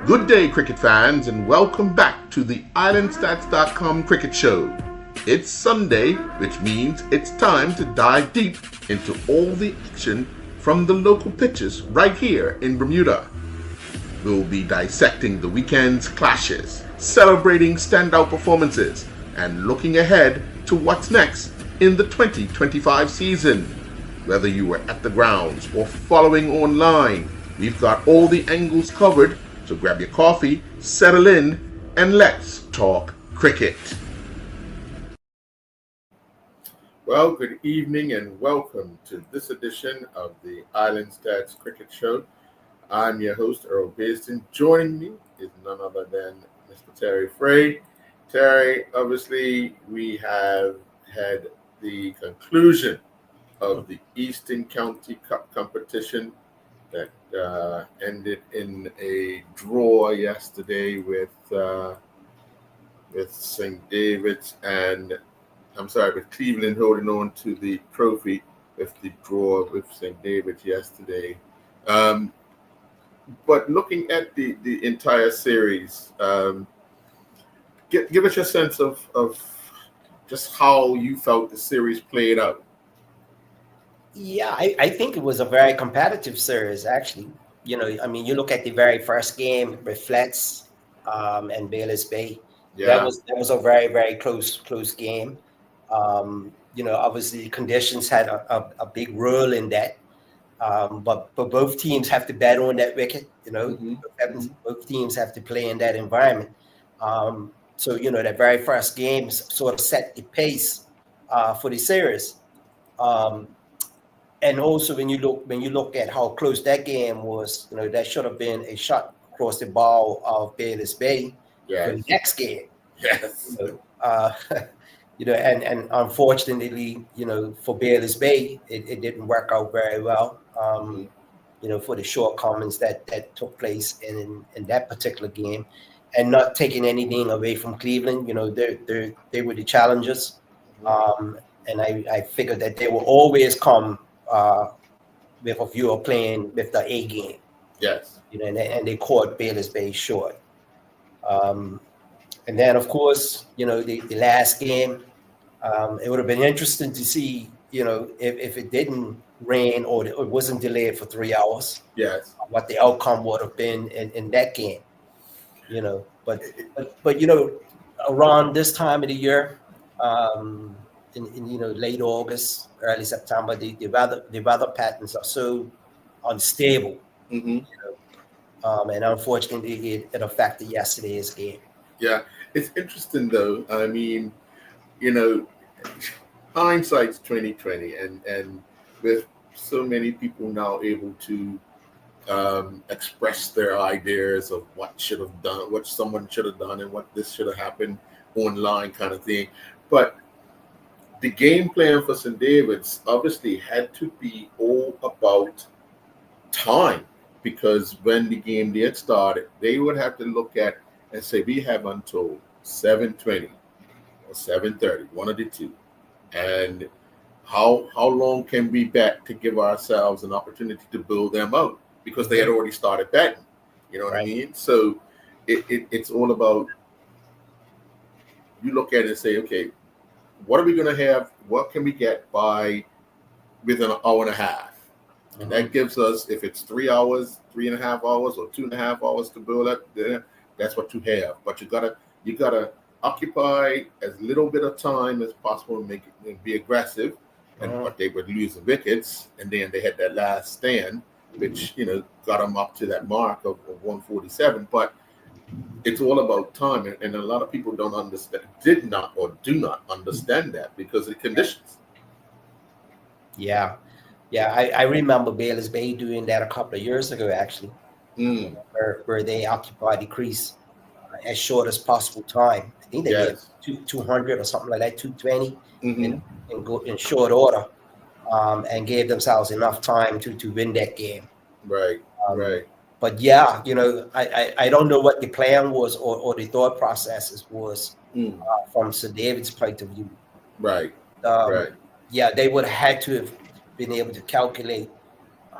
Good day, cricket fans, and welcome back to the IslandStats.com Cricket Show. It's Sunday, which means it's time to dive deep into all the action from the local pitches right here in Bermuda. We'll be dissecting the weekend's clashes, celebrating standout performances, and looking ahead to what's next in the 2025 season. Whether you were at the grounds or following online, we've got all the angles covered, so grab your coffee, settle in, and let's talk cricket. Well, good evening and welcome to this edition of the Island Stats Cricket Show. I'm your host, Earl Baston. Joining me is none other than Mr. Terry Frey. Terry, obviously, we have had the conclusion of the Eastern County Cup competition that ended in a draw yesterday with St. David's with Cleveland holding on to the trophy with the draw with St. David's yesterday. But looking at the entire series, give us your sense of just how you felt the series played out. Yeah, I think it was a very competitive series, actually. You look at the very first game with Flats and Bayless Bay. Yeah. That was a very, very close game. Obviously conditions had a big role in that. But both teams have to bet on that wicket. Both teams have to play in that environment. So that very first game sort of set the pace for the series. And also when you look at how close that game was, that should have been a shot across the bow of Bayless Bay for the next game. Yes. And unfortunately, for Bayless Bay, it didn't work out very well. For the shortcomings that took place in that particular game, and not taking anything away from Cleveland. They were the challengers, and I figured that they will always come with a view of playing with the A game. Yes. And they caught Bayless Bay short. And then, of course, the last game, it would have been interesting to see, if it didn't rain or it wasn't delayed for 3 hours. Yes. What the outcome would have been in that game. But around this time of the year, in late August, early September, the weather patterns are so unstable. And unfortunately, it affected yesterday's game. Yeah, it's interesting though. I mean, hindsight's 2020, and with so many people now able to express their ideas of what should have done, what someone should have done, and what this should have happened online, kind of thing. But the game plan for St. David's obviously had to be all about time, because when the game did start, they would have to look at and say, we have until 7:20 or 7:30, one of the two. And how long can we bet to give ourselves an opportunity to build them out? Because they had already started betting. You know what I mean? So it's all about, you look at it and say, okay, what are we going to have? What can we get by within an hour and a half? And that gives us, if it's 3 hours, 3.5 hours, or 2.5 hours to build up, then that's what you have. But you gotta occupy as little bit of time as possible and make it be aggressive. But they would lose the wickets, and then they had that last stand, which got them up to that mark of 147. But it's all about time, and a lot of people don't understand, do not understand that because of the conditions. Yeah, I remember Bayless Bay doing that a couple of years ago, actually, where they occupied the crease as short as possible time. I think they did 200 or something like that, 220 in short order, and gave themselves enough time to win that game. Right. But yeah, I don't know what the plan was or the thought processes was from St. David's point of view. Right. Yeah, they would have had to have been able to calculate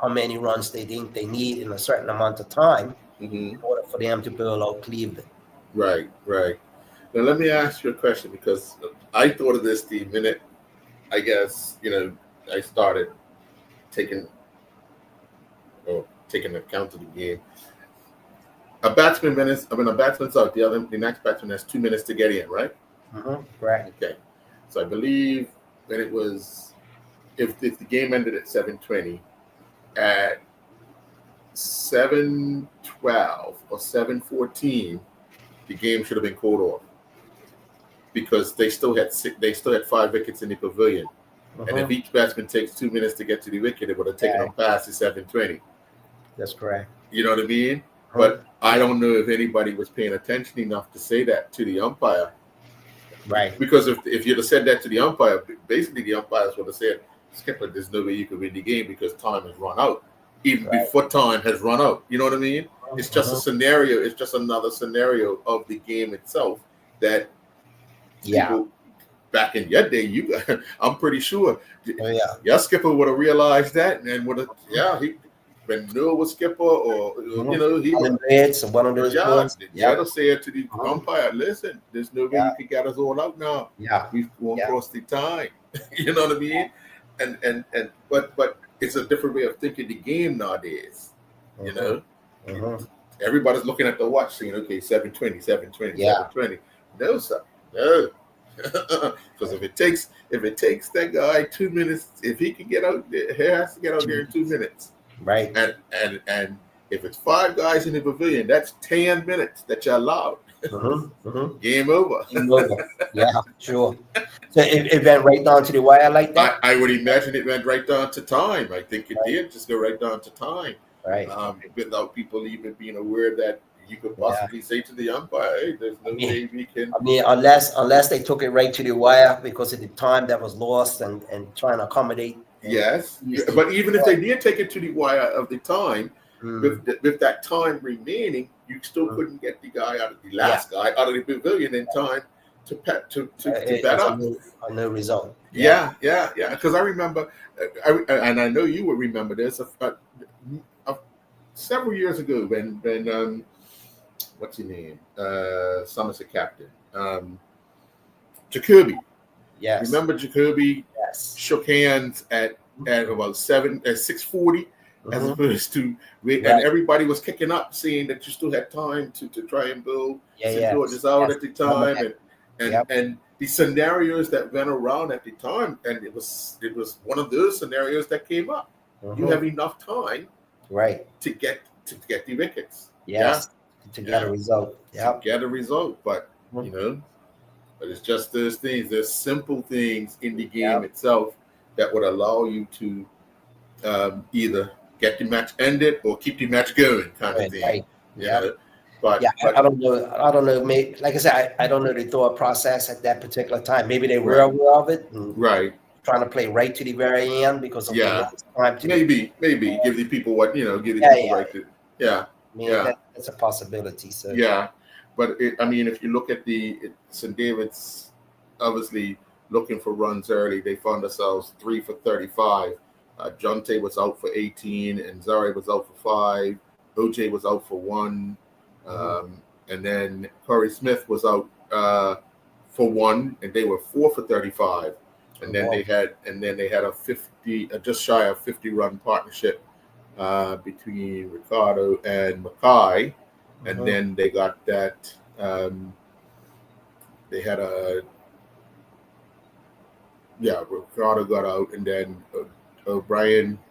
how many runs they think they need in a certain amount of time in order for them to build out Cleveland. Right. Now let me ask you a question, because I thought of this the minute, I guess, I started taking account of the game. A batsman's out. The next batsman has 2 minutes to get in, right? Right. Okay. So I believe that it was, if the game ended at 7:20, at 7:12 or 7:14, the game should have been called off, because they still had 5 wickets in the pavilion. And if each batsman takes 2 minutes to get to the wicket, it would have taken them past the 7:20. That's correct. You know what I mean? But I don't know if anybody was paying attention enough to say that to the umpire. Right. Because if you'd have said that to the umpire, basically the umpires would have said, Skipper, there's no way you can win the game because time has run out. Even before time has run out. You know what I mean? It's just a scenario. It's just another scenario of the game itself that people back in your day, I'm pretty sure your skipper would have realized that and would have, when Noah was skipper, or he one of those boys. They'll say it to the umpire, listen, there's no way you can get us all out now. We've gone across the time. You know what I mean? And but it's a different way of thinking the game nowadays. You know? Everybody's looking at the watch saying, okay, 7:20, 7:20. No, sir. No. Because if it takes that guy 2 minutes, if he can get out there, he has to get out there in 2 minutes. Right. And if it's 5 guys in the pavilion, that's 10 minutes that you're allowed. Game over. Yeah, sure. So it went right down to the wire like that? I would imagine it went right down to time. I think it did just go right down to time. Right. Without people even being aware that you could possibly say to the umpire, hey, there's no way we can. I mean, unless they took it right to the wire because of the time that was lost and trying to accommodate. Yes. But even if they did take it to the wire of the time, with that time remaining, you still couldn't get the guy out of the last guy out of the pavilion in time to bet up. A no result. Yeah. Because I remember, and I know you will remember this. Several years ago, when what's his name? Somerset captain, Jacoby. Yes. Remember Jacoby? Yes. Shook hands at about 6:40. As opposed to, and everybody was kicking up, seeing that you still had time to try and build. St. George is out at the time, and the scenarios that went around at the time, and it was one of those scenarios that came up. You have enough time, to get the wickets. To get a result. To get a result, but but it's just those things. There's simple things in the game itself that would allow you to either get the match ended or keep the match going, kind of thing. But I don't know. Maybe, like I said, I don't know the thought process at that particular time. Maybe they were aware of it, and trying to play right to the very end because of time. Maybe give the people what give the people right to. That's a possibility. So but if you look at the St. David's, obviously looking for runs early, they found themselves 3 for 35. Jonte was out for 18, and Zare was out for 5. OJ was out for 1, and then Corey Smith was out for 1, and they were 4 for 35. And then they had a 50, just shy of 50-run partnership between Ricardo and Mackay, and then they got that. They had Ricardo got out, and then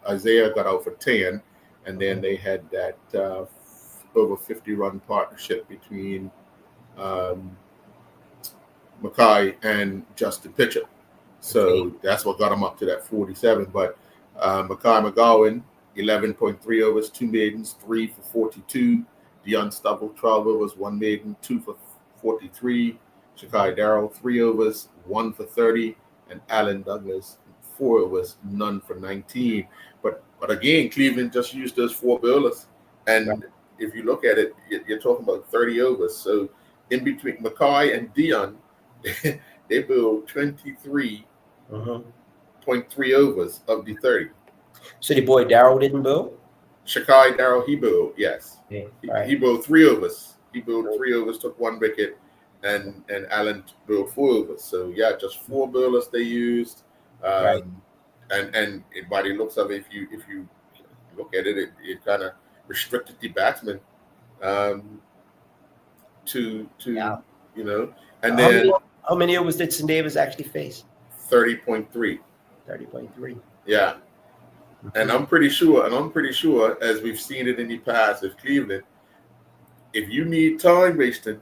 Isaiah got out for 10, and then they had that over 50-run partnership between Mackay and Justin Pitcher. So that's what got him up to that 47. But Mackay McGowan, 11.3 overs, 2 maidens, 3 for 42. Dion Stubble, 12 overs, 1 maiden, 2 for 43. Shakai Darrell, 3 overs, 1 for 30. And Alan Douglas, 4 overs, none for 19. But again, Cleveland just used those 4 bowlers. And if you look at it, you're talking about 30 overs. So in between Mackay and Dion, they bowled 23.3 overs of the 30. So the boy Darrell didn't bowl? Shakai Darrell, he bowled, yes. Okay, He, right. he bowled 3 overs. He bowled 3 overs, took 1 wicket, and Allen bowled 4 overs. So yeah, just 4 bowlers they used. Right. And by the looks of it, if you look at it, it kind of restricted the batsman to Yeah. you know, and How many then how many overs did St. Davis actually face? 30.3. 30.3. Yeah. And I'm pretty sure, as we've seen it in the past with Cleveland, if you need time wasting,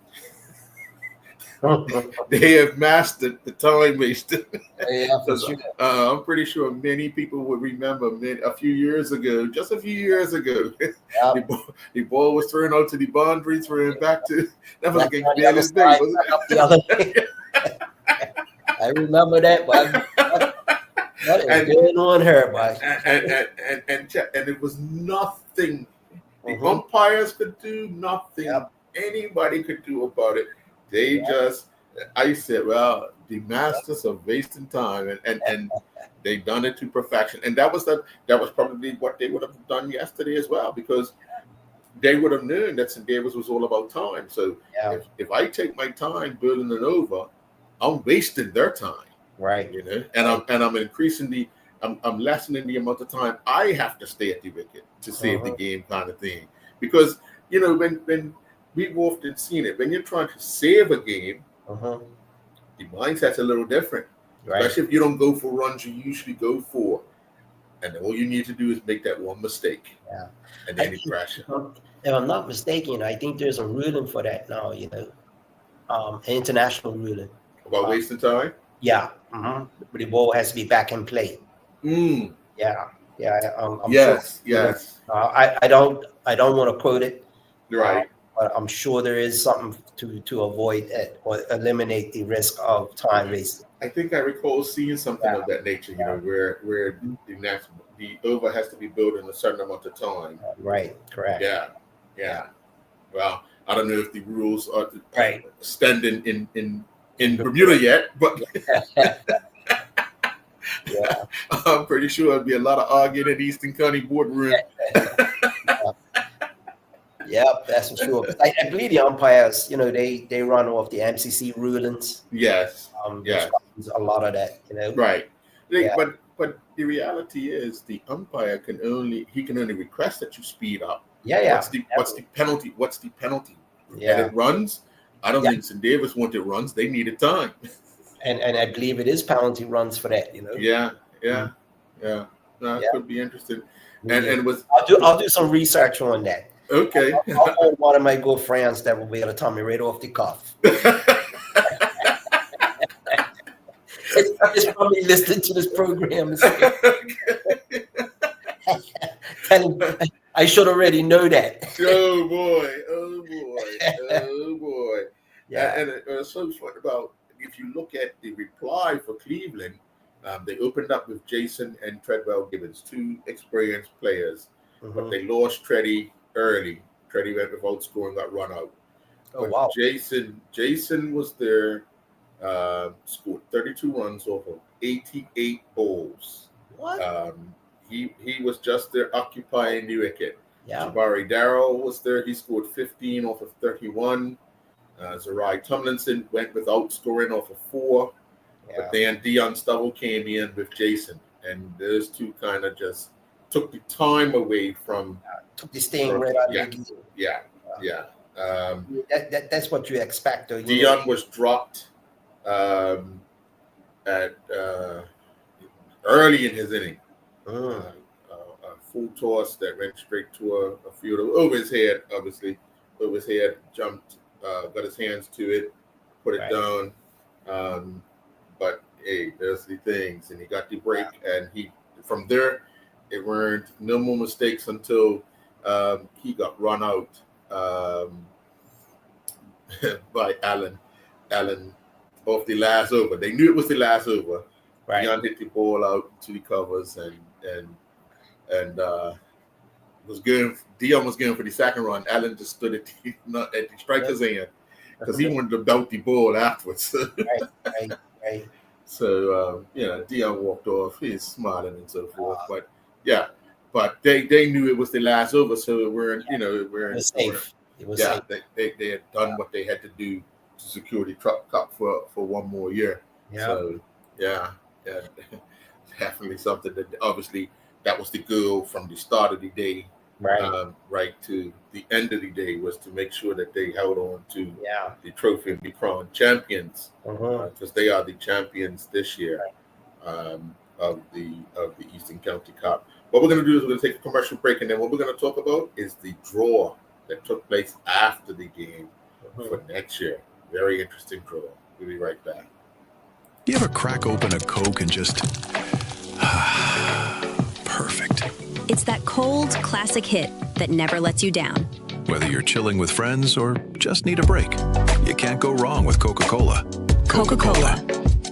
they have mastered the time wasting. Yeah, for Because sure. I'm pretty sure many people would remember a few years ago, Yeah. the ball was thrown out to the boundaries, thrown back to that was Back against on the other Bailey's Bay, side, wasn't back up the other way. I remember that, but what is And- going on here, boy? and it was nothing. The Mhm. umpires could do nothing. Yep. Anybody could do about it. They just, I said, well, the masters of wasting time, and they done it to perfection. And that was probably what they would have done yesterday as well, because they would have known that St. Davis was all about time. So Yeah. if I take my time building it over, I'm wasting their time. Right. You know, and I'm increasing I'm lessening the amount of time I have to stay at the wicket to save the game, kind of thing. Because when we've often seen it, when you're trying to save a game, the mindset's a little different. Right. Especially if you don't go for runs you usually go for, and all you need to do is make that one mistake. Yeah. And then you crash it. If I'm not mistaken, I think there's a ruling for that now. An international ruling About wasting time. Yeah. But the ball has to be back in play. Yeah. I'm yes. sure, Yes. I don't want to quote it. Right. But I'm sure there is something to avoid it or eliminate the risk of time wasting. I think I recall seeing something of that nature, where the over has to be built in a certain amount of time. Right, correct. Yeah. Well, I don't know if the rules are Right. standing in Bermuda yet, but Yeah. I'm pretty sure there'll be a lot of arguing in the Eastern County boardroom. Yep, that's for sure. I believe the umpires, they run off the MCC rulings. Yes. Yes. A lot of that, Right. But the reality is the umpire can only request that you speed up. Yeah. What's the penalty? What's the penalty? Yeah. And it runs. I don't think St. Davis wanted runs. They needed time. And I believe it is penalty runs for that, Yeah. No, it could be interesting. And with I'll do some research on that. Okay. I'll call one of my good friends that will be able to tell me right off the cuff. It's probably listening to this program. Tell him I should already know that. Oh boy. Yeah. And it's so fun about, if you look at the reply for Cleveland, they opened up with Jason and Treadwell Gibbons, two experienced players, but they lost Treddy early. Treddy went without scoring, got run out. Oh, wow. Jason was there, scored 32 runs off of 88 balls. What? He was just there occupying the wicket. Yeah. Jabari Darrell was there. He scored 15 off of 31. Zarai Tomlinson went without scoring off of 4. Yeah. But then Dion Stubble came in with Jason. And those two kind of just took the time away from... took the sting right out of the game. Yeah. That's what you expect. Though, Dion was dropped at early in his inning. A full toss that went straight to a field over his head, obviously. Over his head, jumped, got his hands to it, put it down. But hey, there's the things, and he got the break, and from there, it weren't no more mistakes until he got run out by Allen off the last over. They knew it was the last over. Right. Dion hit the ball out to the covers, and Dion was going for the second run. Allen just stood at the striker's end because he wanted to belt the ball afterwards. Right. So Dion walked off. He's smiling and so forth. But yeah, but they knew it was the last over, so it weren't, it was weren't. safe. It was Yeah, safe. they had done what they had to do to secure the Truck Cup for one more year. Yeah. So yeah, definitely something that obviously that was the goal from the start of the day, right to the end of the day, was to make sure that they held on to the trophy and be crowned champions, because they are the champions this year of the Eastern County Cup. What we're going to do is we're going to take a commercial break, and then what we're going to talk about is the draw that took place after the game for next year. Very interesting draw. We'll be right back. You ever crack open a Coke and just perfect? It's that cold, classic hit that never lets you down. Whether you're chilling with friends or just need a break, you can't go wrong with Coca-Cola. Coca-Cola.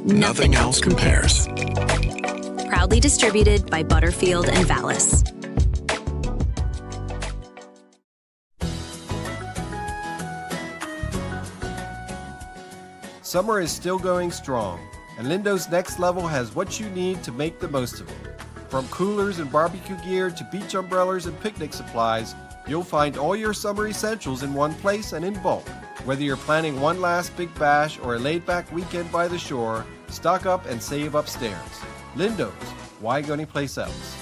Nothing else compares. Proudly distributed by Butterfield and Vallis. Summer is still going strong, and Lindo's Next Level has what you need to make the most of it. From coolers and barbecue gear to beach umbrellas and picnic supplies, you'll find all your summer essentials in one place and in bulk. Whether you're planning one last big bash or a laid-back weekend by the shore, stock up and save upstairs. Lindo's, why go anyplace else?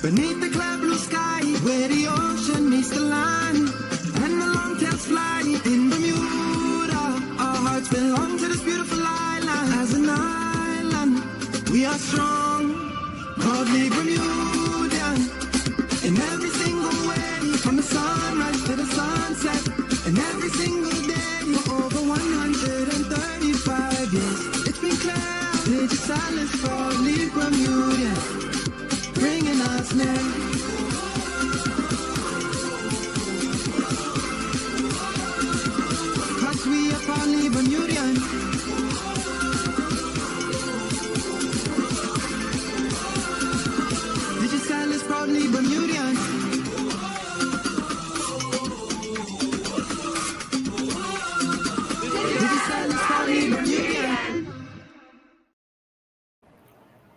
Beneath the clear blue sky, where the ocean meets the land, and the long-tails fly in Bermuda. Our hearts belong to this beautiful island. As an island, we are strong, proudly Bermudian. In every single way, from the sunrise to the sunset, and every single day for over 135 years. It's been clear, Pages silence, proudly Bermudian, bringing us near. Cause we are proudly Bermudian. Pages silence, proudly Bermudian. Pages silence, proudly Bermudian.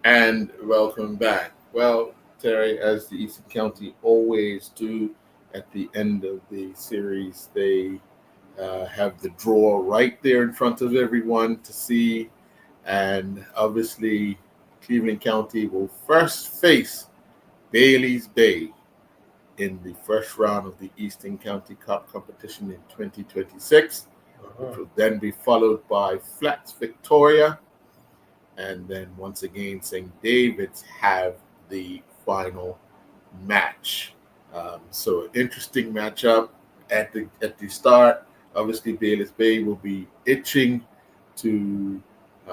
And welcome back. Well, Terry, as the Eastern County always do at the end of the series, they have the draw right there in front of everyone to see. And obviously, Cleveland County will first face Bailey's Bay in the first round of the Eastern County Cup competition in 2026, which will then be followed by Flats Victoria. And then once again, St. David's have the final match. So an interesting matchup at the start. Obviously, Bayless Bay will be itching to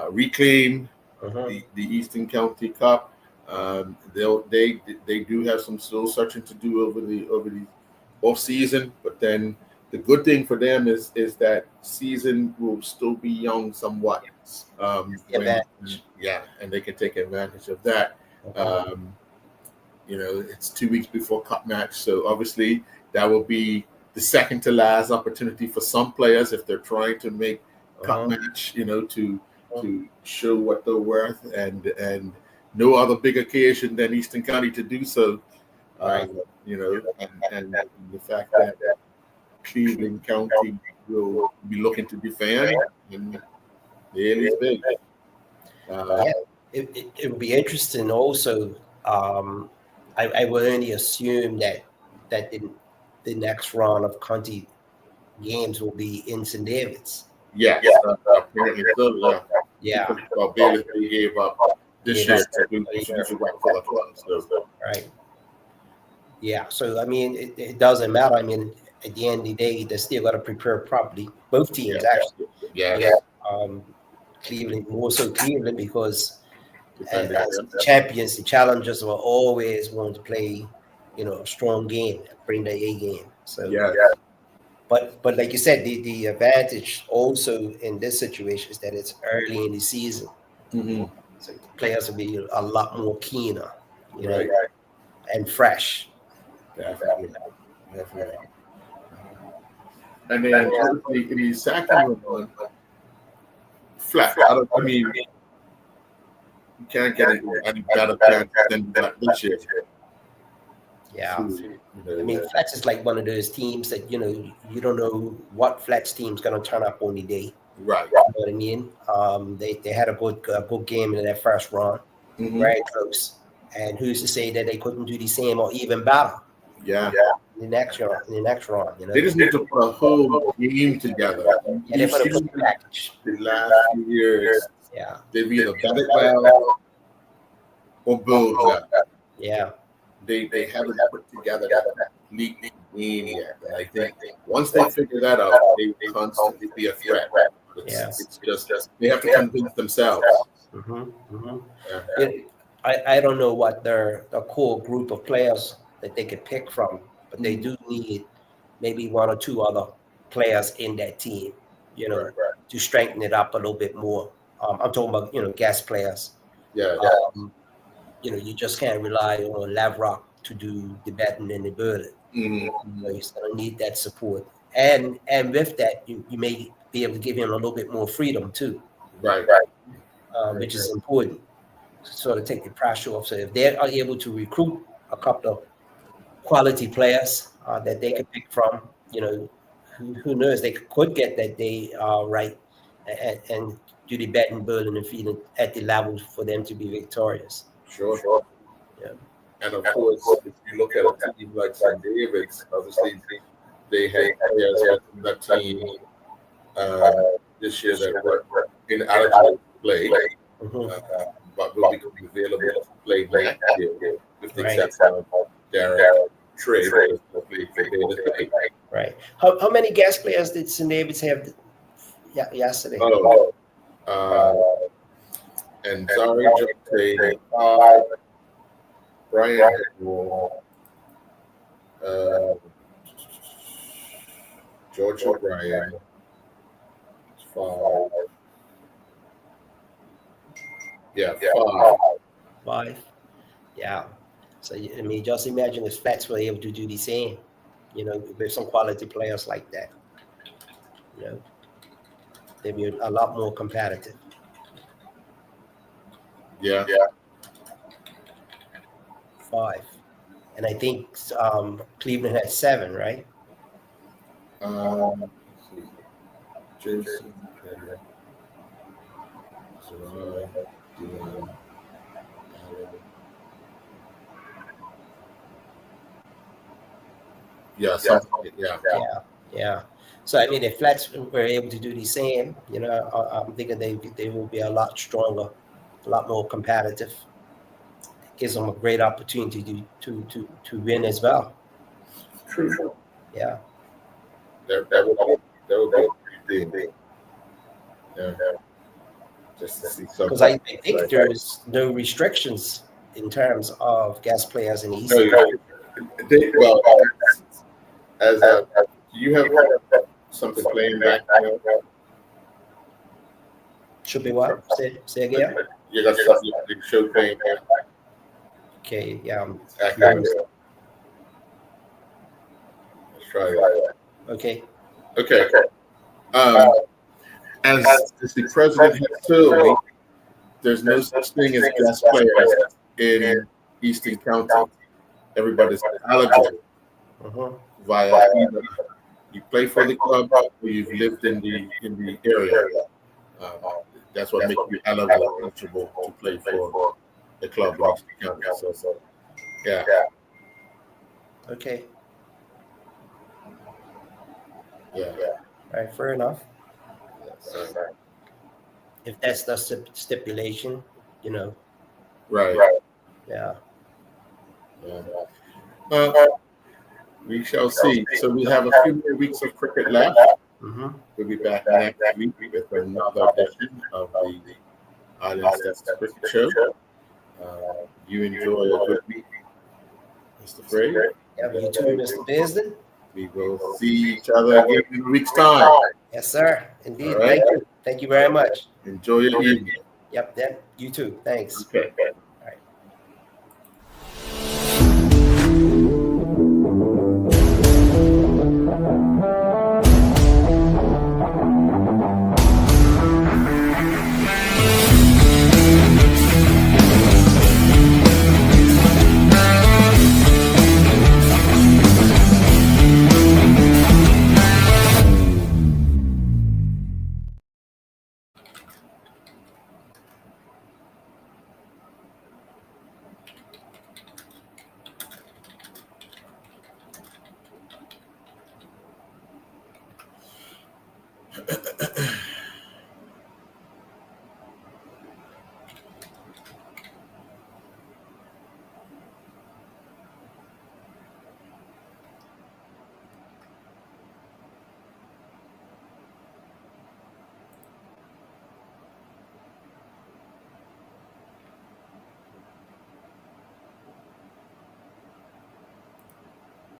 reclaim the Eastern County Cup. They do have some soul searching to do over the off season, but then the good thing for them is that season will still be young somewhat. And they can take advantage of that. It's 2 weeks before Cup match, so obviously that will be the second to last opportunity for some players if they're trying to make Cup match, to show what they're worth, and no other big occasion than Eastern County to do so. And the fact that Cleveland County will be looking to defend, and Bailey's big. It would be interesting also. I would only assume that the next round of county games will be in St. David's. Apparently so, yeah. Because Bailey's Bay gave up this year to do so. Right. Yeah. So I mean, it doesn't matter. I mean, at the end of the day, they still got to prepare properly. Both teams actually. Yeah. Cleveland, more so Cleveland, because as champions, the challengers will always want to play, a strong game, bring their A game. So But like you said, the advantage also in this situation is that it's early in the season. So players will be a lot more keener, and fresh. Definitely. And then the second one, flat. I mean, you can't get any better chance than that this year. Yeah. So, I mean, Flats is like one of those teams that, you don't know what Flats team's going to turn up on the day. right. You know what I mean? They had a good game in their first round, very close. And who's to say that they couldn't do the same or even better? Yeah. In the next round, They just need to put a whole game together. Yeah, they put a full package. The last few years, Yeah, they've either done it well or build well. yeah, They haven't put together that complete game yet. And I think once they figure that out, they will constantly be a threat. It's just they have to convince themselves. Yeah. I don't know what their core group of players that they could pick from, but they do need maybe one or two other players in that team, to strengthen it up a little bit more. I'm talking about, guest players. Yeah. You just can't rely on Lavrock to do the betting and the burden. You're going to need that support. And with that, you may be able to give him a little bit more freedom too. Right. Which is important to sort of take the pressure off. So if they are able to recruit a couple of quality players that they could pick from, who knows, they could get that day right and do the betting, burden, and feeding at the level for them to be victorious. Sure. Yeah. And of course, if you look at a team like St. David's, obviously they had players on that team this year that were ineligible to play, but will become available to play next year, with the exception of Derek Trey, who will play for Davis. Right. How many guest players did St. David's have yesterday? And Zari just played 5. Brian Hagel, George O'Brien, 5. Yeah, 5. 5. Yeah. So I mean, just imagine if Flats were able to do the same, with some quality players like that. They'd be a lot more competitive. Yeah. 5. And I think Cleveland had 7, right? Let's see. Jason, Sarai, Dion, Allen. Yeah. So I mean, if Flats were able to do the same, I'm thinking they will be a lot stronger, a lot more competitive. Gives them a great opportunity to win as well. True. Yeah. That would be a pretty big. Yeah. Just to see something. Because I think there's no restrictions in terms of guest players in the East. Do you have something playing back now? Should be what? Say again? You got something show playing back. Okay, yeah. Let's try that. Okay. As the president has told me, there's no such thing as guest players in Eastern County. Everybody's eligible via either you play for the club or you've lived in the area. That's what makes you eligible to play for the club in Eastern County. So, yeah. Okay. Yeah. All right, fair enough. If that's the stipulation, Right. Yeah. We shall see. So we have a few more weeks of cricket left. We'll be back next week with another edition of the Island Steps Cricket Show. You enjoy a good week, Mr. Frey. Yeah, you too, Mr. Beasley. We will see each other again in a week's time. Yes, sir. Indeed. All right. Thank you very much. Enjoy your evening. Yep. You too. Thanks. Okay.